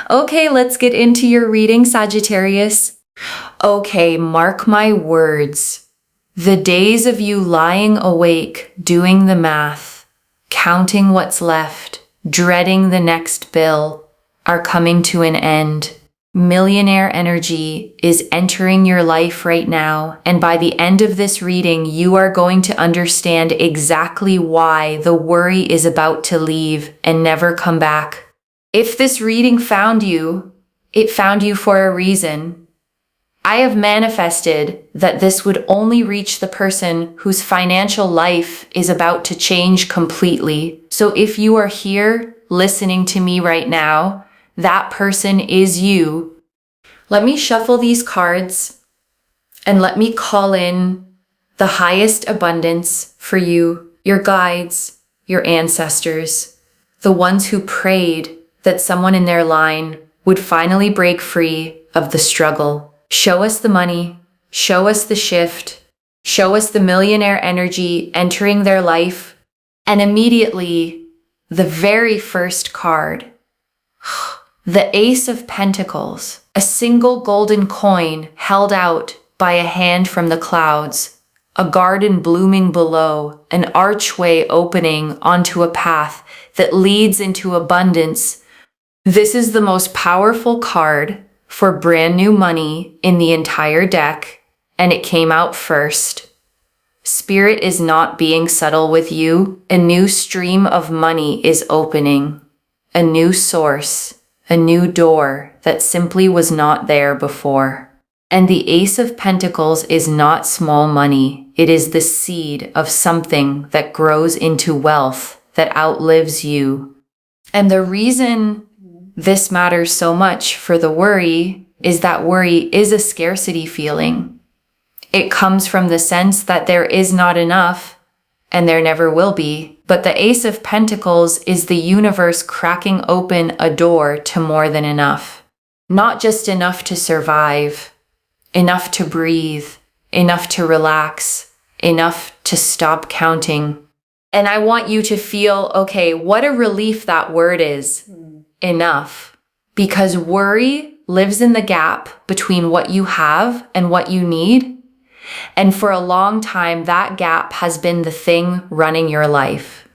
Okay, let's get into your reading, Sagittarius. Okay, mark my words. The days of you lying awake, doing the math, counting what's left, dreading the next bill, are coming to an end. Millionaire energy is entering your life right now, and by the end of this reading, you are going to understand exactly why the worry is about to leave and never come back. If this reading found you, it found you for a reason. I have manifested that this would only reach the person whose financial life is about to change completely. So if you are here listening to me right now, that person is you. Let me shuffle these cards and let me call in the highest abundance for you, your guides, your ancestors, the ones who prayed that someone in their line would finally break free of the struggle. Show us the money, show us the shift, show us the millionaire energy entering their life, and immediately, the very first card, the Ace of Pentacles, a single golden coin held out by a hand from the clouds, a garden blooming below, an archway opening onto a path that leads into abundance. This is the most powerful card for brand new money in the entire deck, and it came out first. Spirit is not being subtle with you. A new stream of money is opening, a new source, a new door that simply was not there before. And the Ace of Pentacles is not small money. It is the seed of something that grows into wealth that outlives you. And the reason this matters so much for the worry is that worry is a scarcity feeling. It comes from the sense that there is not enough and there never will be. But the Ace of Pentacles is the universe cracking open a door to more than enough. Not just enough to survive, enough to breathe, enough to relax, enough to stop counting. And I want you to feel, okay, what a relief that word is. Enough. Because worry lives in the gap between what you have and what you need. And for a long time, that gap has been the thing running your life.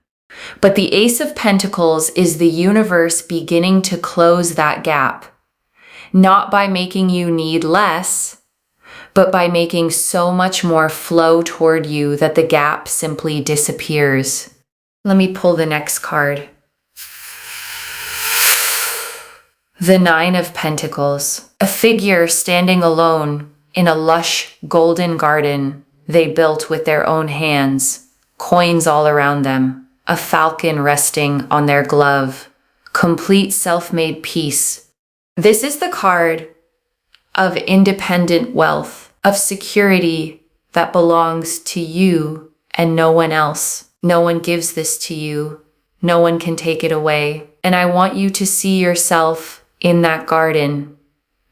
But the Ace of Pentacles is the universe beginning to close that gap. Not by making you need less, but by making so much more flow toward you that the gap simply disappears. Let me pull the next card. The Nine of Pentacles, a figure standing alone in a lush golden garden they built with their own hands, coins all around them, a falcon resting on their glove, complete self-made peace. This is the card of independent wealth, of security that belongs to you and no one else. No one gives this to you. No one can take it away. And I want you to see yourself in that garden,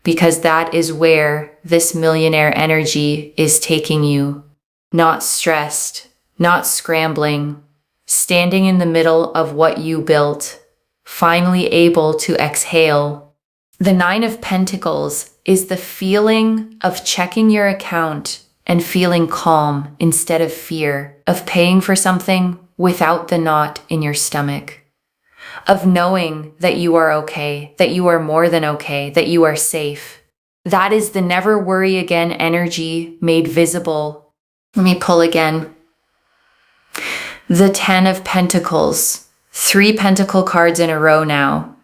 because that is where this millionaire energy is taking you. Not stressed, not scrambling, standing in the middle of what you built, finally able to exhale. The Nine of Pentacles is the feeling of checking your account and feeling calm instead of fear, of paying for something without the knot in your stomach, of knowing that you are okay, that you are more than okay, that you are safe. That is the never worry again energy made visible. Let me pull again. The Ten of Pentacles, 3 pentacle cards in a row now.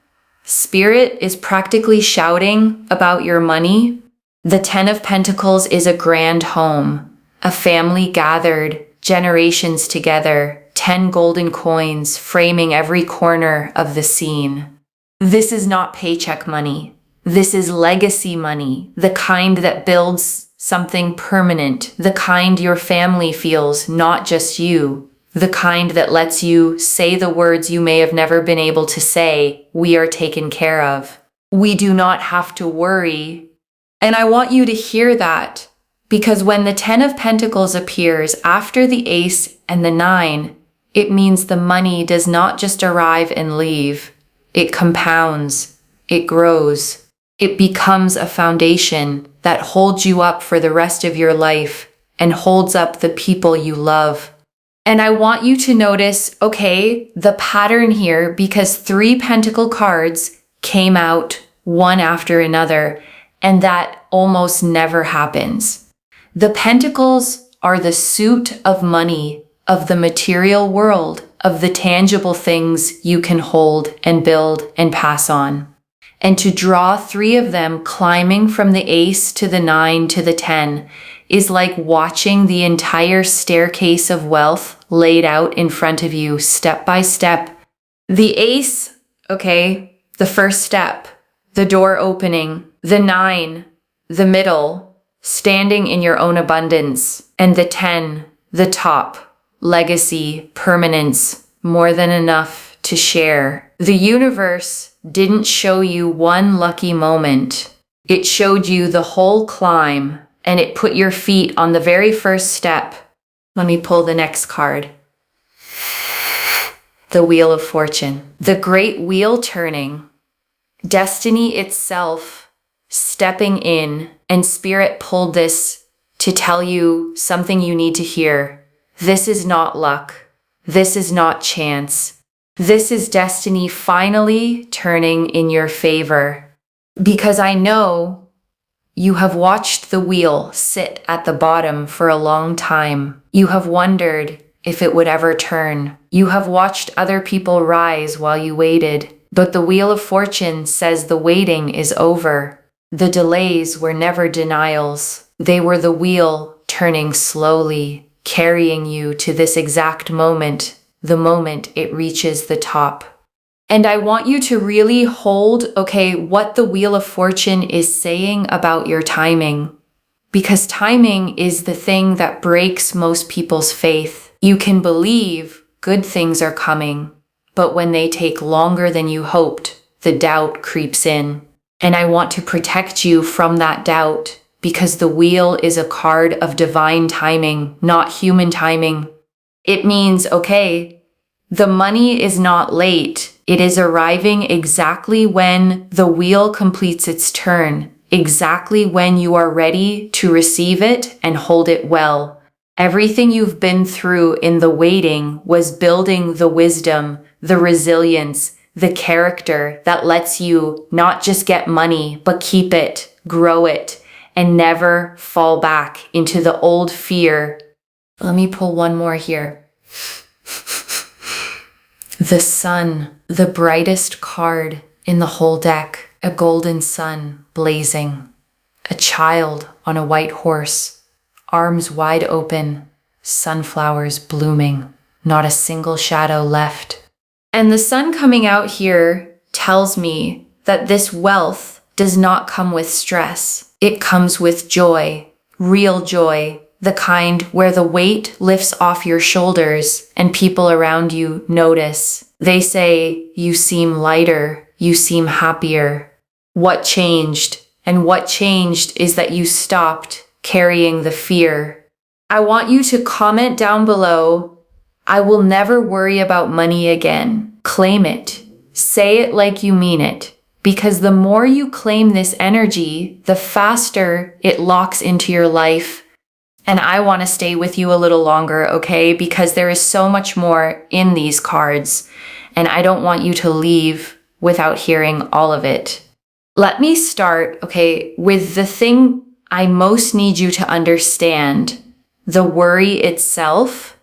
Spirit is practically shouting about your money. The Ten of Pentacles is a grand home, a family gathered, generations together, 10 golden coins framing every corner of the scene. This is not paycheck money. This is legacy money, the kind that builds something permanent, the kind your family feels, not just you, the kind that lets you say the words you may have never been able to say, we are taken care of. We do not have to worry. And I want you to hear that, because when the Ten of Pentacles appears after the Ace and the Nine, it means the money does not just arrive and leave. It compounds. it grows. It becomes a foundation that holds you up for the rest of your life and holds up the people you love. And I want you to notice, okay, the pattern here, because 3 pentacle cards came out one after another, and that almost never happens. The pentacles are the suit of money, of the material world, of the tangible things you can hold and build and pass on. And to draw 3 of them climbing from the ace to the 9 to the 10 is like watching the entire staircase of wealth laid out in front of you step by step. The ace, okay, the first step, the door opening, the 9, the middle, standing in your own abundance, and the 10, the top, legacy, permanence, more than enough to share. The universe didn't show you one lucky moment. It showed you the whole climb, and it put your feet on the very first step. Let me pull the next card. The Wheel of Fortune. The great wheel turning. Destiny itself stepping in, and Spirit pulled this to tell you something you need to hear. This is not luck. This is not chance. This is destiny finally turning in your favor. Because I know you have watched the wheel sit at the bottom for a long time. You have wondered if it would ever turn. You have watched other people rise while you waited. But the Wheel of Fortune says the waiting is over. The delays were never denials. They were the wheel turning slowly, carrying you to this exact moment, the moment it reaches the top. And I want you to really hold, okay, what the Wheel of Fortune is saying about your timing. Because timing is the thing that breaks most people's faith. You can believe good things are coming, but when they take longer than you hoped, the doubt creeps in. And I want to protect you from that doubt, because the wheel is a card of divine timing, not human timing. It means, okay, the money is not late. It is arriving exactly when the wheel completes its turn, exactly when you are ready to receive it and hold it well. Everything you've been through in the waiting was building the wisdom, the resilience, the character that lets you not just get money, but keep it, grow it, and never fall back into the old fear. Let me pull one more here. The sun, the brightest card in the whole deck, a golden sun blazing, a child on a white horse, arms wide open, sunflowers blooming, not a single shadow left. And the sun coming out here tells me that this wealth does not come with stress. It comes with joy, real joy, the kind where the weight lifts off your shoulders and people around you notice. They say, you seem lighter, you seem happier. What changed? And what changed is that you stopped carrying the fear. I want you to comment down below, I will never worry about money again. Claim it. Say it like you mean it. Because the more you claim this energy, the faster it locks into your life. And I want to stay with you a little longer, okay? Because there is so much more in these cards. And I don't want you to leave without hearing all of it. Let me start, okay, with the thing I most need you to understand. The worry itself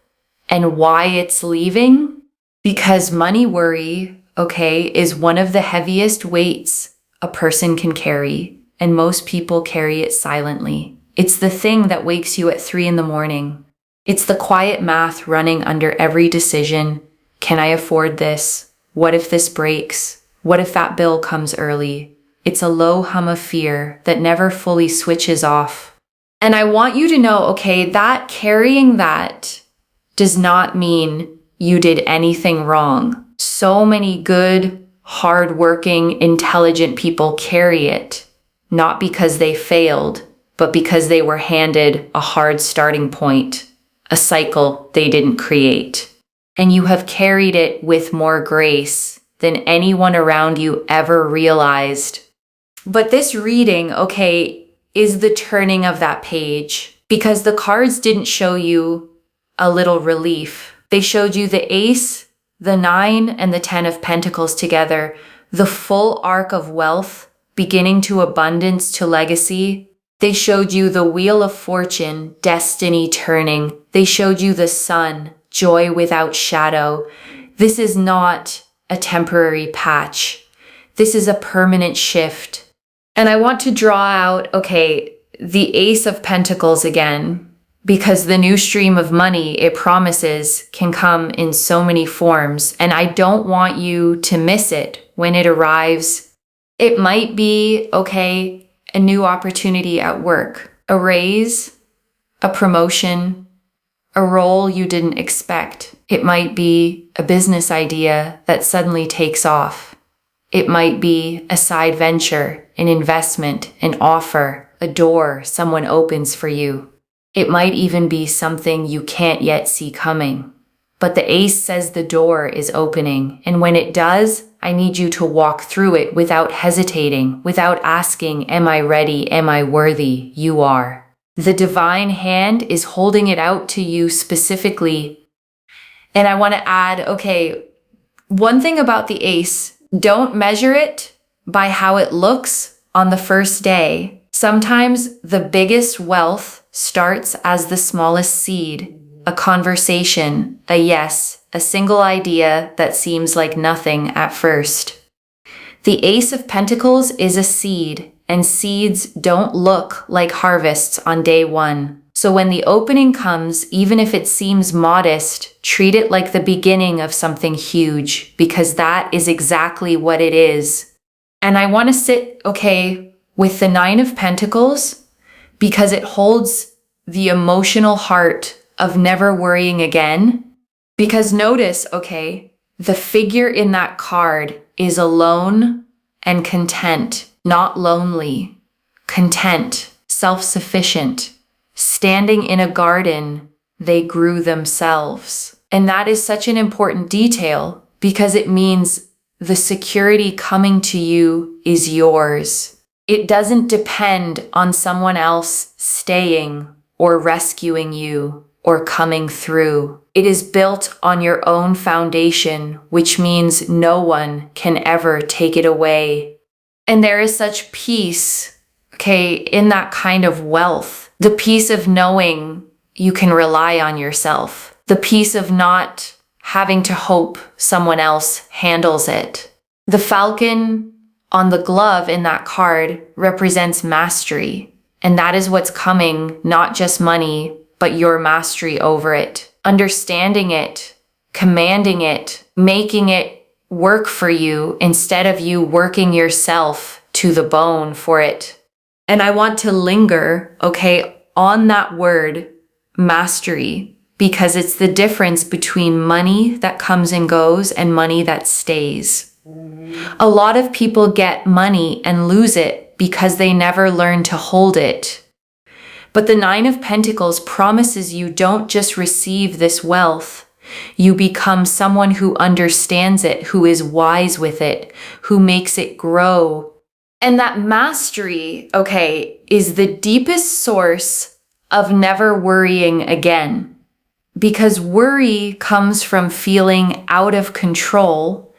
and why it's leaving. Because money worry, okay, is one of the heaviest weights a person can carry. And most people carry it silently. It's the thing that wakes you at 3 a.m. It's the quiet math running under every decision. Can I afford this? What if this breaks? What if that bill comes early? It's a low hum of fear that never fully switches off. And I want you to know, okay, that carrying that does not mean you did anything wrong. So many good, hardworking, intelligent people carry it, not because they failed, but because they were handed a hard starting point, a cycle they didn't create. And you have carried it with more grace than anyone around you ever realized. But this reading, okay, is the turning of that page, because the cards didn't show you a little relief. They showed you the Ace, the Nine, and the Ten of Pentacles together, the full arc of wealth, beginning to abundance to legacy. They showed you the Wheel of Fortune, destiny turning. They showed you the sun, joy without shadow. This is not a temporary patch. This is a permanent shift. And I want to draw out, okay, the Ace of Pentacles again, because the new stream of money, it promises, can come in so many forms. And I don't want you to miss it when it arrives. It might be, okay, a new opportunity at work, a raise, a promotion, a role you didn't expect. It might be a business idea that suddenly takes off. It might be a side venture, an investment, an offer, a door someone opens for you. It might even be something you can't yet see coming. But the Ace says the door is opening, and when it does, I need you to walk through it without hesitating, without asking, am I ready? Am I worthy? You are. The divine hand is holding it out to you specifically. And I want to add, okay, one thing about the Ace, don't measure it by how it looks on the first day. Sometimes the biggest wealth starts as the smallest seed, a conversation, a yes, a single idea that seems like nothing at first. The Ace of Pentacles is a seed, and seeds don't look like harvests on day one. So when the opening comes, even if it seems modest, treat it like the beginning of something huge, because that is exactly what it is. And I want to sit, okay, with the Nine of Pentacles, because it holds the emotional heart of never worrying again. Because notice, okay, the figure in that card is alone and content, not lonely, content, self-sufficient, standing in a garden they grew themselves. And that is such an important detail because it means the security coming to you is yours. It doesn't depend on someone else staying or rescuing you or coming through. It is built on your own foundation, which means no one can ever take it away. And there is such peace, okay, in that kind of wealth. The peace of knowing you can rely on yourself. The peace of not having to hope someone else handles it. The falcon on the glove in that card represents mastery. And that is what's coming, not just money, but your mastery over it. Understanding it, commanding it, making it work for you instead of you working yourself to the bone for it. And I want to linger, okay, on that word, mastery, because it's the difference between money that comes and goes and money that stays. A lot of people get money and lose it because they never learn to hold it. But the Nine of Pentacles promises you don't just receive this wealth. You become someone who understands it, who is wise with it, who makes it grow. And that mastery, okay, is the deepest source of never worrying again. Because worry comes from feeling out of control,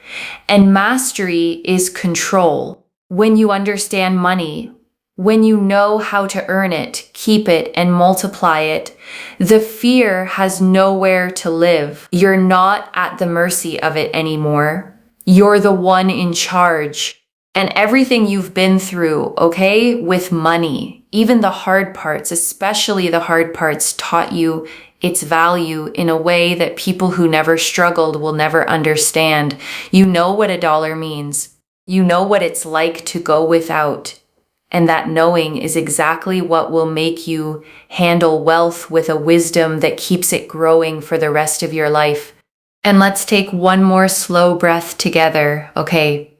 and mastery is control. When you understand money, when you know how to earn it, keep it, and multiply it, the fear has nowhere to live. You're not at the mercy of it anymore. You're the one in charge. And everything you've been through, okay, with money, even the hard parts, especially the hard parts, taught you its value in a way that people who never struggled will never understand. You know what a dollar means. You know what it's like to go without. And that knowing is exactly what will make you handle wealth with a wisdom that keeps it growing for the rest of your life. And let's take one more slow breath together, okay?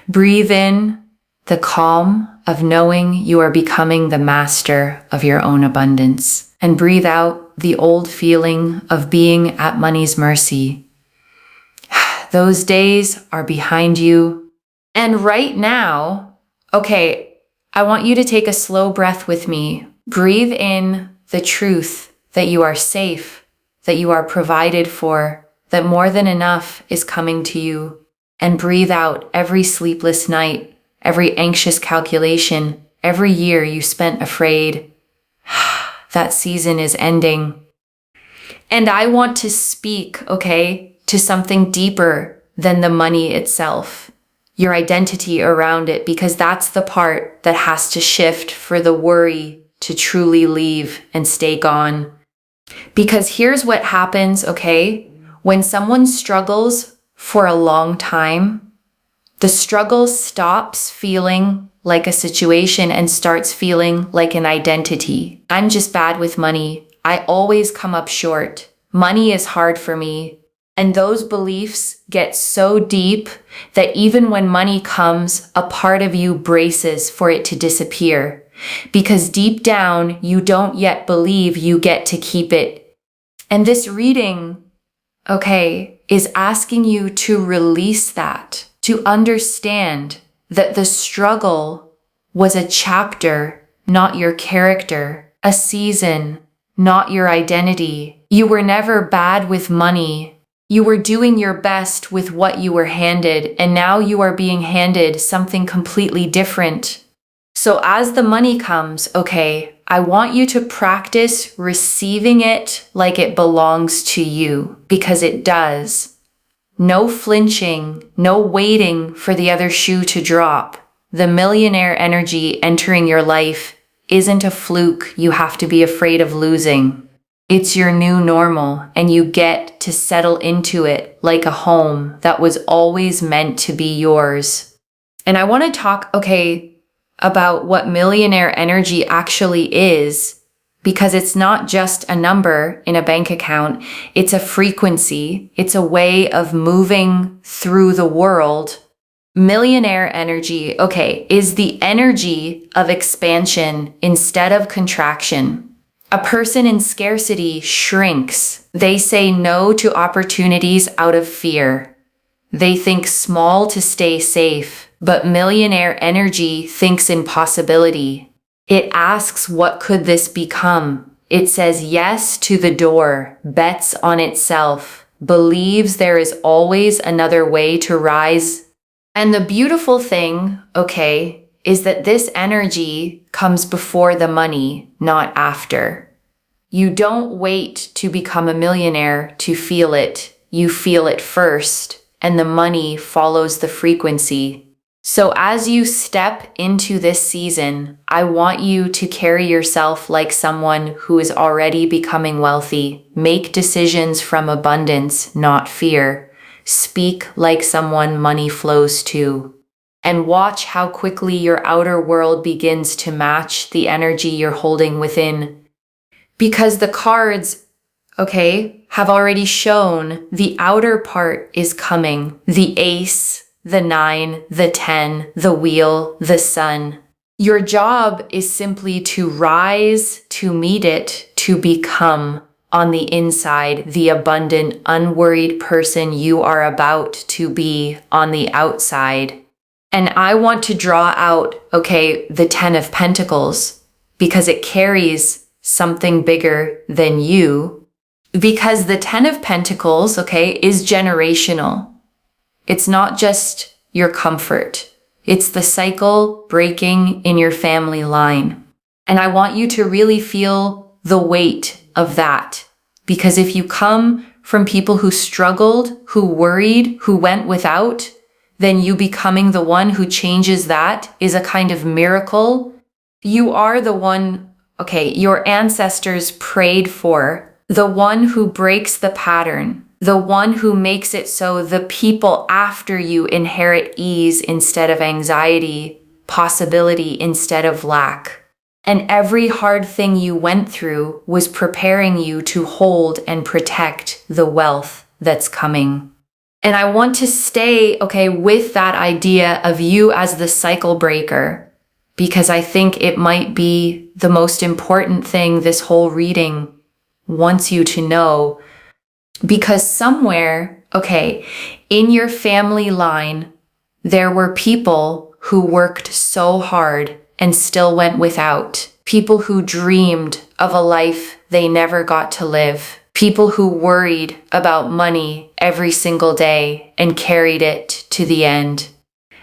Breathe in the calm of knowing you are becoming the master of your own abundance. And breathe out the old feeling of being at money's mercy. Those days are behind you. And right now, okay, I want you to take a slow breath with me. Breathe in the truth that you are safe, that you are provided for, that more than enough is coming to you. And breathe out every sleepless night, every anxious calculation, every year you spent afraid. That season is ending. And I want to speak, okay, to something deeper than the money itself, your identity around it, because that's the part that has to shift for the worry to truly leave and stay gone. Because here's what happens, okay, when someone struggles for a long time, the struggle stops feeling like a situation and starts feeling like an identity. I'm just bad with money. I always come up short. Money is hard for me. And those beliefs get so deep that even when money comes, a part of you braces for it to disappear. Because deep down, you don't yet believe you get to keep it. And this reading, okay, is asking you to release that, to understand that the struggle was a chapter, not your character, a season, not your identity. You were never bad with money. You were doing your best with what you were handed, and now you are being handed something completely different. So as the money comes, okay, I want you to practice receiving it like it belongs to you, because it does. No flinching, no waiting for the other shoe to drop. The millionaire energy entering your life isn't a fluke you have to be afraid of losing. It's your new normal, and you get to settle into it like a home that was always meant to be yours. And I want to talk, okay, about what millionaire energy actually is, because it's not just a number in a bank account. It's a frequency. It's a way of moving through the world. Millionaire energy, okay, is the energy of expansion instead of contraction. A person in scarcity shrinks. They say no to opportunities out of fear. They think small to stay safe, but millionaire energy thinks in possibility. It asks, what could this become? It says yes to the door, bets on itself, believes there is always another way to rise. And the beautiful thing, okay, is that this energy comes before the money, not after. You don't wait to become a millionaire to feel it. You feel it first, and the money follows the frequency. So as you step into this season, I want you to carry yourself like someone who is already becoming wealthy. Make decisions from abundance, not fear. Speak like someone money flows to. And watch how quickly your outer world begins to match the energy you're holding within. Because the cards, okay, have already shown the outer part is coming. The ace, the 9, the 10, the wheel, the sun. Your job is simply to rise, to meet it, to become on the inside the abundant, unworried person you are about to be on the outside. And I want to draw out, okay, the 10 of Pentacles, because it carries something bigger than you. Because the 10 of Pentacles, okay, is generational. It's not just your comfort. It's the cycle breaking in your family line. And I want you to really feel the weight of that. Because if you come from people who struggled, who worried, who went without, then you becoming the one who changes that is a kind of miracle. You are the one, okay, your ancestors prayed for, the one who breaks the pattern, the one who makes it so the people after you inherit ease instead of anxiety, possibility instead of lack. And every hard thing you went through was preparing you to hold and protect the wealth that's coming. And I want to stay, okay, with that idea of you as the cycle breaker, because I think it might be the most important thing this whole reading wants you to know. Because somewhere, okay, In your family line, there were people who worked so hard and still went without. People who dreamed of a life they never got to live. People who worried about money every single day and carried it to the end.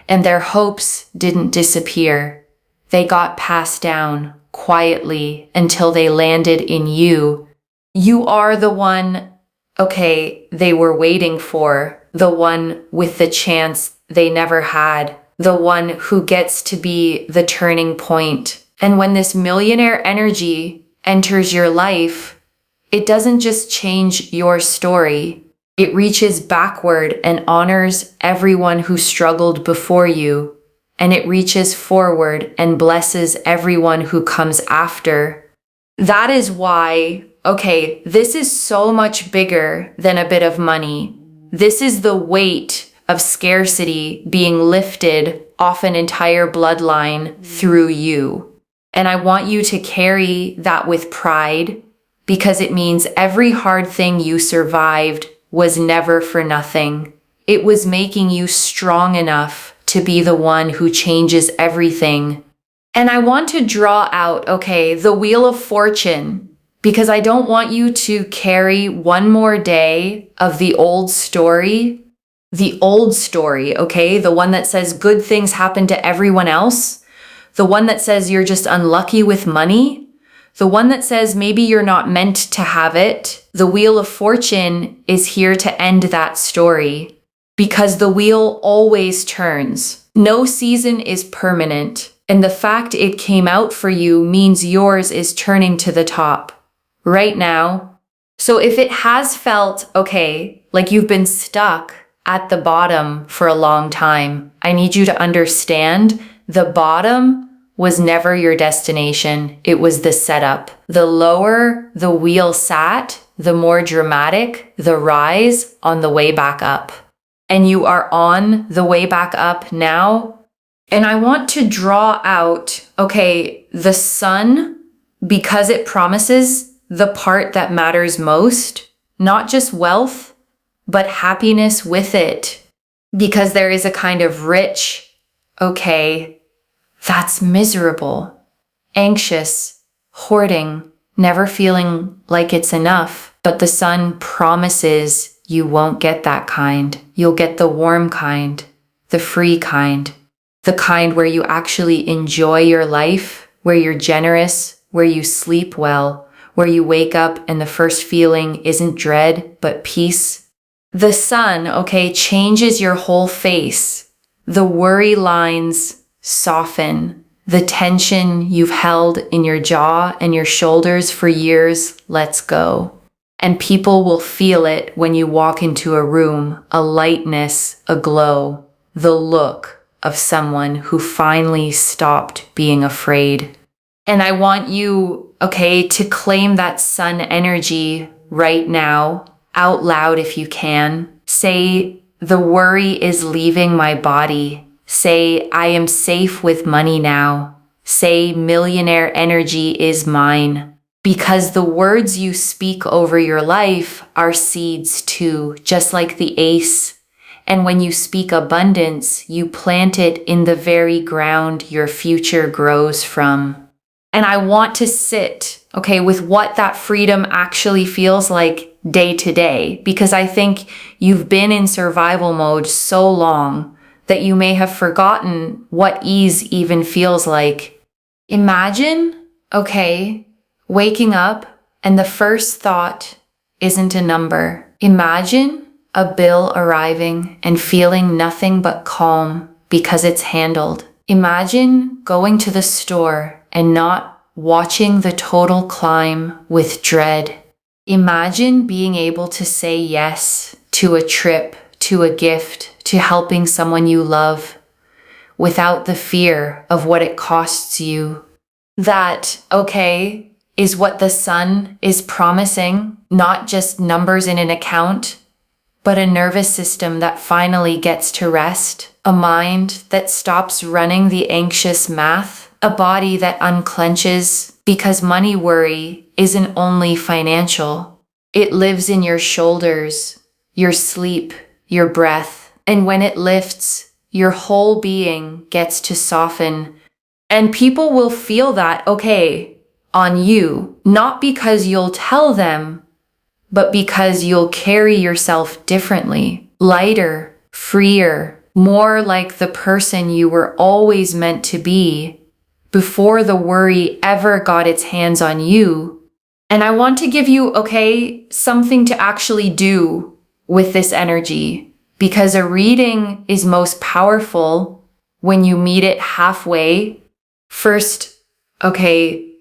And their hopes didn't disappear. They got passed down quietly until they landed in you. You are the one, they were waiting for, the one with the chance they never had, the one who gets to be the turning point. And when this millionaire energy enters your life, it doesn't just change your story. It reaches backward and honors everyone who struggled before you. And it reaches forward and blesses everyone who comes after. That is why, this is so much bigger than a bit of money. This is the weight of scarcity being lifted off an entire bloodline through you. And I want you to carry that with pride, because it means every hard thing you survived was never for nothing. It was making you strong enough to be the one who changes everything. And I want to draw out, the Wheel of Fortune, because I don't want you to carry one more day of the old story. The old story, the one that says good things happen to everyone else. The one that says you're just unlucky with money. The one that says maybe you're not meant to have it. The Wheel of Fortune is here to end that story, because the wheel always turns. No season is permanent, and the fact it came out for you means yours is turning to the top right now. So if it has felt, like you've been stuck at the bottom for a long time, I need you to understand the bottom was never your destination. It was the setup. The lower the wheel sat, the more dramatic the rise on the way back up. And you are on the way back up now. And I want to draw out, the sun, because it promises the part that matters most, not just wealth, but happiness with it. Because there is a kind of rich, that's miserable, anxious, hoarding, never feeling like it's enough. But the sun promises you won't get that kind. You'll get the warm kind, the free kind, the kind where you actually enjoy your life, where you're generous, where you sleep well, where you wake up and the first feeling isn't dread, but peace. The sun, changes your whole face. The worry lines soften. The tension you've held in your jaw and your shoulders for years lets go. And people will feel it when you walk into a room, a lightness, a glow, the look of someone who finally stopped being afraid. And I want you, to claim that sun energy right now, out loud if you can. Say, the worry is leaving my body. Say, I am safe with money now. Say, millionaire energy is mine. Because the words you speak over your life are seeds too, just like the ace. And when you speak abundance, you plant it in the very ground your future grows from. And I want to sit, with what that freedom actually feels like day to day, because I think you've been in survival mode so long that you may have forgotten what ease even feels like. Imagine, waking up and the first thought isn't a number. Imagine a bill arriving and feeling nothing but calm because it's handled. Imagine going to the store and not watching the total climb with dread. Imagine being able to say yes to a trip, to a gift, to helping someone you love without the fear of what it costs you. That, is what the sun is promising, not just numbers in an account, but a nervous system that finally gets to rest, a mind that stops running the anxious math, a body that unclenches because money worry isn't only financial. It lives in your shoulders, your sleep, your breath. And when it lifts, your whole being gets to soften. And people will feel that, okay, on you, not because you'll tell them, but because you'll carry yourself differently, lighter, freer, more like the person you were always meant to be before the worry ever got its hands on you. And I want to give you, okay, something to actually do with this energy, because a reading is most powerful when you meet it halfway. First, okay,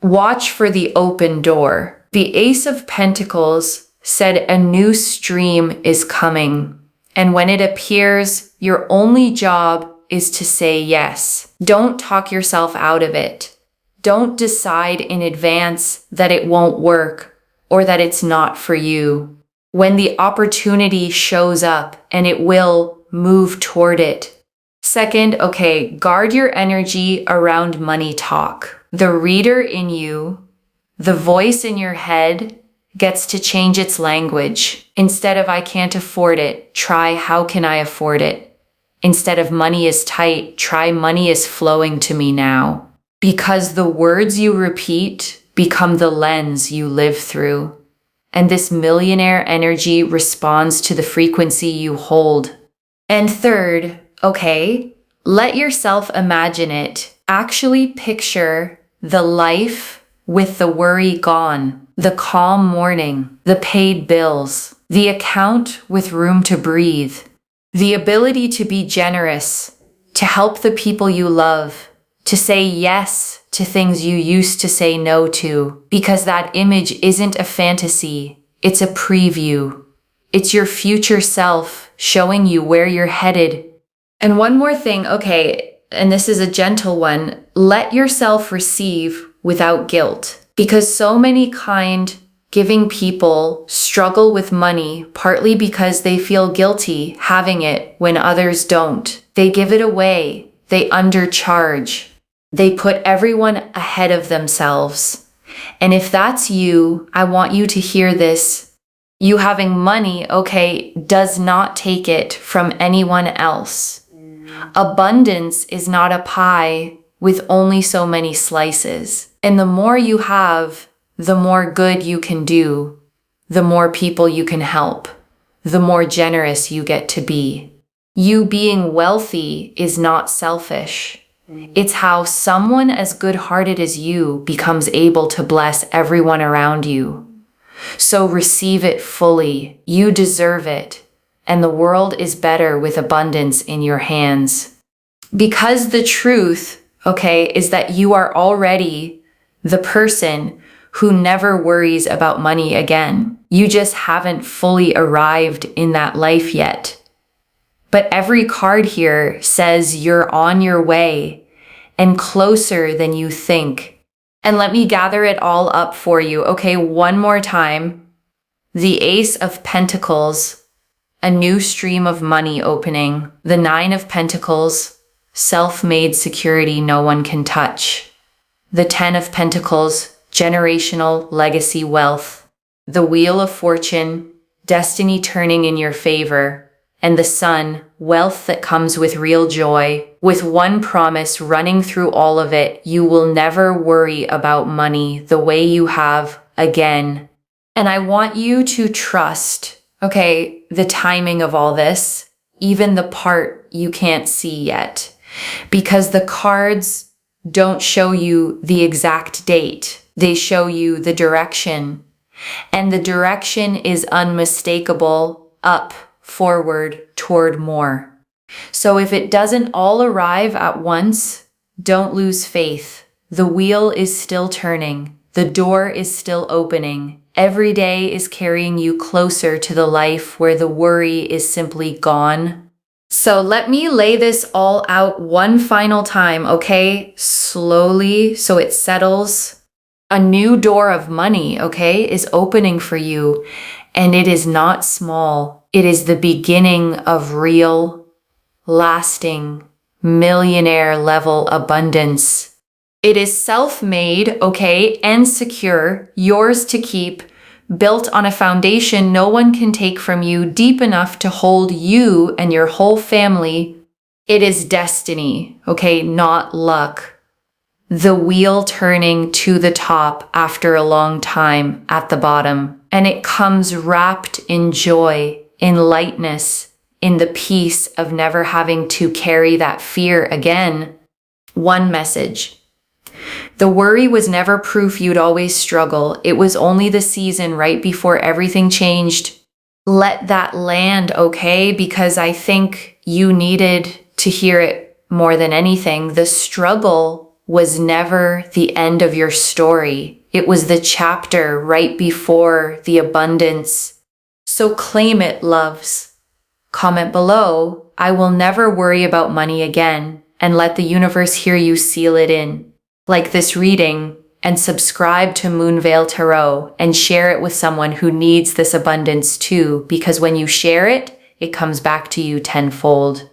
watch for the open door. The Ace of Pentacles said a new stream is coming. And when it appears, your only job is to say yes. Don't talk yourself out of it. Don't decide in advance that it won't work or that it's not for you. When the opportunity shows up, and it will, move toward it. Second, okay, guard your energy around money talk. The reader in you, the voice in your head, gets to change its language. Instead of I can't afford it, try how can I afford it? Instead of money is tight, try money is flowing to me now. Because the words you repeat become the lens you live through. And this millionaire energy responds to the frequency you hold. And third, okay, let yourself imagine it. Actually picture the life with the worry gone, the calm morning, the paid bills, the account with room to breathe, the ability to be generous, to help the people you love, to say yes to things you used to say no to, because that image isn't a fantasy, it's a preview. It's your future self showing you where you're headed. And one more thing, okay, and this is a gentle one, let yourself receive without guilt. Because so many kind, giving people struggle with money partly because they feel guilty having it when others don't. They give it away. They undercharge. They put everyone ahead of themselves. And if that's you, I want you to hear this. You having money, okay, does not take it from anyone else. Abundance is not a pie with only so many slices. And the more you have, the more good you can do, the more people you can help, the more generous you get to be. You being wealthy is not selfish. It's how someone as good-hearted as you becomes able to bless everyone around you. So receive it fully. You deserve it. And the world is better with abundance in your hands. Because the truth, okay, is that you are already the person who never worries about money again. You just haven't fully arrived in that life yet. But every card here says you're on your way and closer than you think. And let me gather it all up for you. Okay, one more time. The Ace of Pentacles, a new stream of money opening. The Nine of Pentacles, self-made security no one can touch. The Ten of Pentacles, generational legacy wealth. The Wheel of Fortune, destiny turning in your favor. And the Sun, wealth that comes with real joy. With one promise running through all of it, you will never worry about money the way you have again. And I want you to trust, okay, the timing of all this, even the part you can't see yet. Because the cards don't show you the exact date. They show you the direction. And the direction is unmistakable, up, forward, toward more. So if it doesn't all arrive at once, don't lose faith. The wheel is still turning. The door is still opening. Every day is carrying you closer to the life where the worry is simply gone. So let me lay this all out one final time, okay? Slowly, so it settles. A new door of money, okay, is opening for you. And it is not small. It is the beginning of real, lasting, millionaire level abundance. It is self-made, okay, and secure, yours to keep, built on a foundation no one can take from you, deep enough to hold you and your whole family. It is destiny, okay, not luck. The wheel turning to the top after a long time at the bottom. And it comes wrapped in joy, in lightness, in the peace of never having to carry that fear again. One message. The worry was never proof you'd always struggle. It was only the season right before everything changed. Let that land, okay? Because I think you needed to hear it more than anything. The struggle was never the end of your story. It was the chapter right before the abundance. So claim it, loves. Comment below, I will never worry about money again, and let the universe hear you seal it in. Like this reading, and subscribe to Moonveil Tarot and share it with someone who needs this abundance too, because when you share it, it comes back to you tenfold.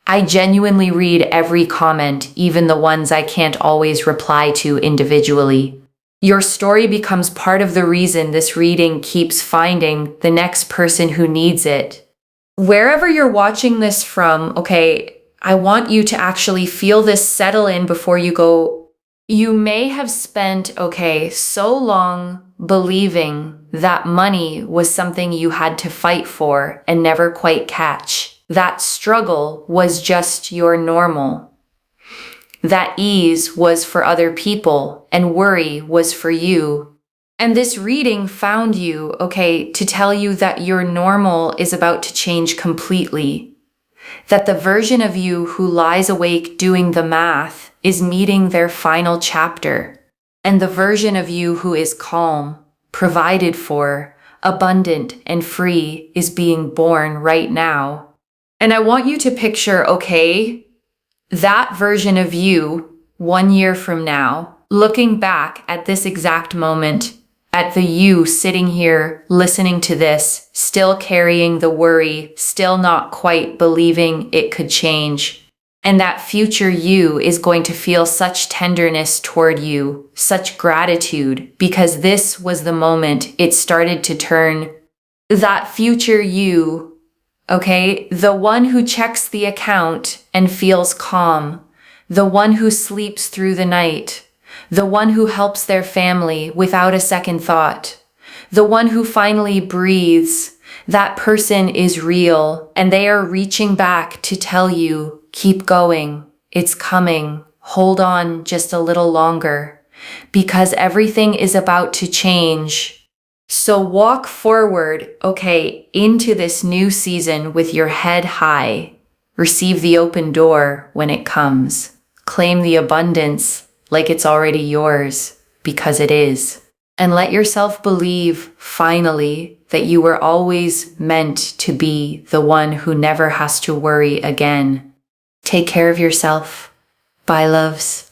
I genuinely read every comment, even the ones I can't always reply to individually. Your story becomes part of the reason this reading keeps finding the next person who needs it. Wherever you're watching this from, okay, I want you to actually feel this settle in before you go. You may have spent, so long believing that money was something you had to fight for and never quite catch. That struggle was just your normal. That ease was for other people and worry was for you. And this reading found you, to tell you that your normal is about to change completely. That the version of you who lies awake doing the math is meeting their final chapter. And the version of you who is calm, provided for, abundant, and free is being born right now. And I want you to picture, that version of you 1 year from now, looking back at this exact moment, at the you sitting here listening to this, still carrying the worry, still not quite believing it could change. And that future you is going to feel such tenderness toward you, such gratitude, because this was the moment it started to turn. That future you, the one who checks the account and feels calm, the one who sleeps through the night, the one who helps their family without a second thought, the one who finally breathes, that person is real, and they are reaching back to tell you, keep going, it's coming, hold on just a little longer, because everything is about to change. So walk forward, into this new season with your head high. Receive the open door when it comes. Claim the abundance like it's already yours, because it is. And let yourself believe, finally, that you were always meant to be the one who never has to worry again. Take care of yourself. Bye, loves.